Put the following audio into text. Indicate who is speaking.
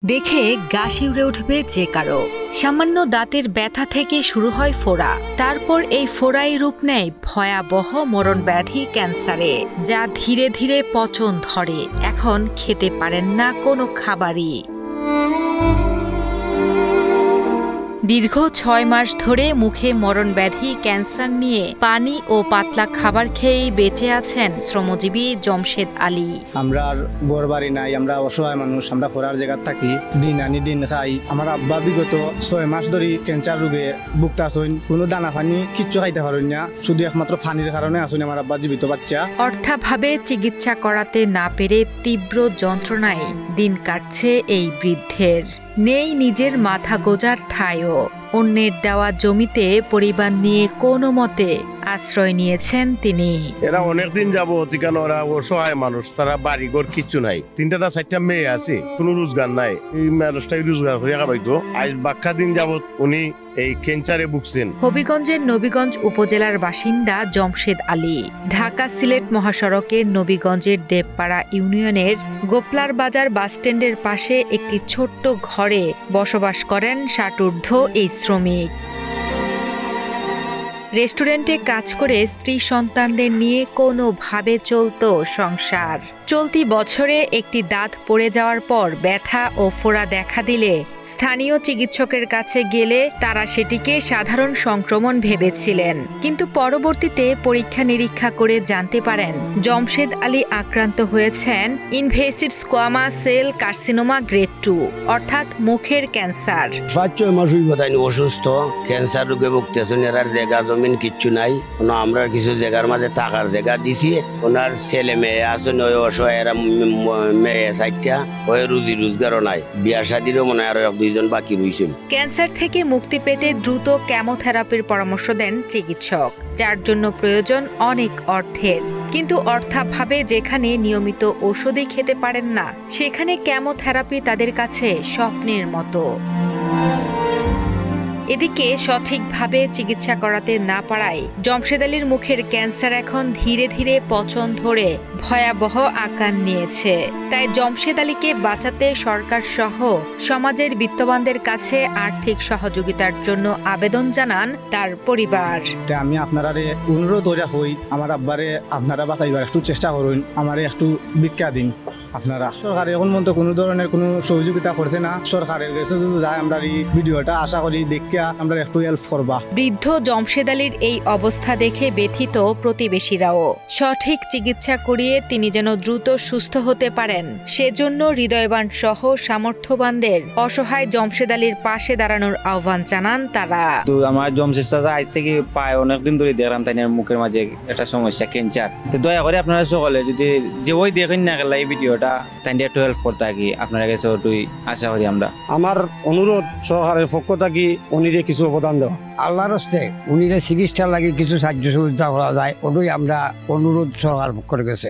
Speaker 1: দেখে গা শিউরে উঠবে যে কারো। সামান্য দাঁতের ব্যথা থেকে শুরু হয় ফোড়া, তারপর এই ফোড়াই রূপ নেয় ভয়াবহ মরণ ব্যাধি ক্যান্সারে, যা ধীরে ধীরে পচন ধরে। এখন খেতে পারেন না কোনো খাবারই। দীর্ঘ ৬ মাস ধরে মুখে মরণ ব্যাধি ক্যান্সার নিয়ে পানি ও পাতলা খাবার খেয়েই বেঁচে আছেন শ্রমজীবী জমশেদ আলী।
Speaker 2: আমরা আর ঘর বাড়ি নাই, আমরা অসহায় মানুষ, আমরা ফোরার জায়গা থাকি, দিন আনি দিন খাই। আমার আব্বা বিগত ৬ মাস ধরে ক্যান্সার রোগে ভুগতাছেন, কোনো দানা পানি কিচ্ছু খাইতে পারেন না, শুধু একমাত্র পানির কারণে আসুন আমার আব্বা জীবিত বাচ্চা।
Speaker 1: অর্থাভাবে চিকিৎসা করাতে না পেরে তীব্র যন্ত্রণায় দিন কাটছে এই বৃদ্ধের। নেই নিজের মাথা গোজার ঠাঁইও। অন্যের দেওয়া জমিতে পরিবার নিয়ে কোনো মতে আশ্রয় নিয়েছেন তিনি।
Speaker 3: এরা অনেকদিন যাবত এখানে ওরা অসহায় মানুষ, তারা বাড়িঘর কিচ্ছু নাই, ৩টা-৪টা মেয়ে আছে, কোনো রোজগার নাই। এই মানুষটাই রোজগার করে খাবাইতো। আজ বাক্কা দিন যাবত উনি এই ক্যান্সারে ভুগছেন।
Speaker 1: হবিগঞ্জের নবীগঞ্জ উপজেলার বাসিন্দা জমশেদ আলী ঢাকা সিলেট মহাসড়কের নবীগঞ্জের দেবপাড়া ইউনিয়নের গোপলার বাজার বাসস্ট্যান্ডের পাশে একটি ছোট্ট ঘরে বসবাস করেন ৬০ ঊর্ধ্ব এই শ্রমিক। রেস্টুরেন্টে কাজ করে স্ত্রী সন্তানদের নিয়ে কোনোভাবে চলত সংসার। চলতি বছরে একটি দাঁত পড়ে যাওয়ার পর ব্যথা ও ফোড়া দেখা দিলে স্থানীয় চিকিৎসকের কাছে গেলে তারা সেটিকে সাধারণ সংক্রমণ ভেবেছিলেন, কিন্তু পরবর্তীতে পরীক্ষা নিরীক্ষা করে জানতে পারেন জমশেদ আলী আক্রান্ত হয়েছেন invasive squamous cell carcinoma grade 2, অর্থাৎ মুখের ক্যান্সার।
Speaker 4: ৫-৬ মাস অসুস্থ, ক্যান্সার রোগে ভুগতেছেন। এরার জায়গা জমিন কিচ্ছু নাই, আমরা কিছু জায়গার মাঝে থাকার জায়গা দিছি। ওনার ছেলে মেয়ে আসেন, ওই অসহায় মেয়ে ৪টা, ওই রুজি রোজগারও নাই, বিয়া শাদিরও মনে হয় আরো ১-২ জন বাকি রয়েছেন।
Speaker 1: ক্যান্সার থেকে মুক্তি পেতে দ্রুত কেমোথেরাপির পরামর্শ দেন চিকিৎসক, যার জন্য প্রয়োজন অনেক অর্থের। কিন্তু অর্থাভাবে যেখানে নিয়মিত ওষুধই খেতে পারেন না, সেখানে কেমোথেরাপি তাদের কাছে স্বপ্নের মতো। এদিকে সঠিকভাবে চিকিৎসা করাতে না পারায় জমশেদ আলীর মুখের ক্যান্সার এখন ধীরে ধীরে পচন ধরে ভয়াবহ আকার নিয়েছে। তাই জমশেদ আলীকে বাঁচাতে সরকার সহ সমাজের বিত্তবানদের কাছে আর্থিক সহযোগিতার জন্য আবেদন জানান তার পরিবার।
Speaker 2: আমি আপনারা অনুরোধ হই, আমার আব্বারে আপনারা বাঁচাইবার একটু চেষ্টা করুন, আমারে একটু ভিক্ষা দিন আপনারা। সরকার এখন মতো কোনো ধরনের কোনো সহযোগিতা করছে না। সরকারের কাছে যদি যায় আমরা এই ভিডিওটা আশা করি দেখিয়া আমরা একটু হেল্প করবা।
Speaker 1: বৃদ্ধ জমশেদ আলীর এই অবস্থা দেখে ব্যথিত প্রতিবেশীরাও। সঠিক চিকিৎসা করিয়ে তিনি যেন দ্রুত সুস্থ হতে পারেন, সেজন্য হৃদয়বান সহ সামর্থ্যবানদের অসহায় জমশেদ আলীর পাশে দাঁড়ানোর আহ্বান জানান তারা।
Speaker 5: তো আমার জমশেদ চাচা আজ থেকে প্রায় অনেকদিন ধরে দেখলাম তাই মুখের মাঝে একটা সমস্যা ক্যান্সার। তো দয়া করে আপনারা সকলে যদি যে ওই দেখেন না গেল এই ভিডিওটা, তাই একটু হেল্প করতে থাকি আপনার কাছে, ওটুই আশা করি আমরা।
Speaker 6: আমার অনুরোধ সরকারের পক্ষ থাকি উনিরে কিছু অবদান দেওয়া, আল্লাহর হস্তে উনিরে চিকিৎসা লাগে কিছু সাহায্য সুবিধা করা যায়, ওটাই আমরা অনুরোধ সরকার পক্ষের কাছে।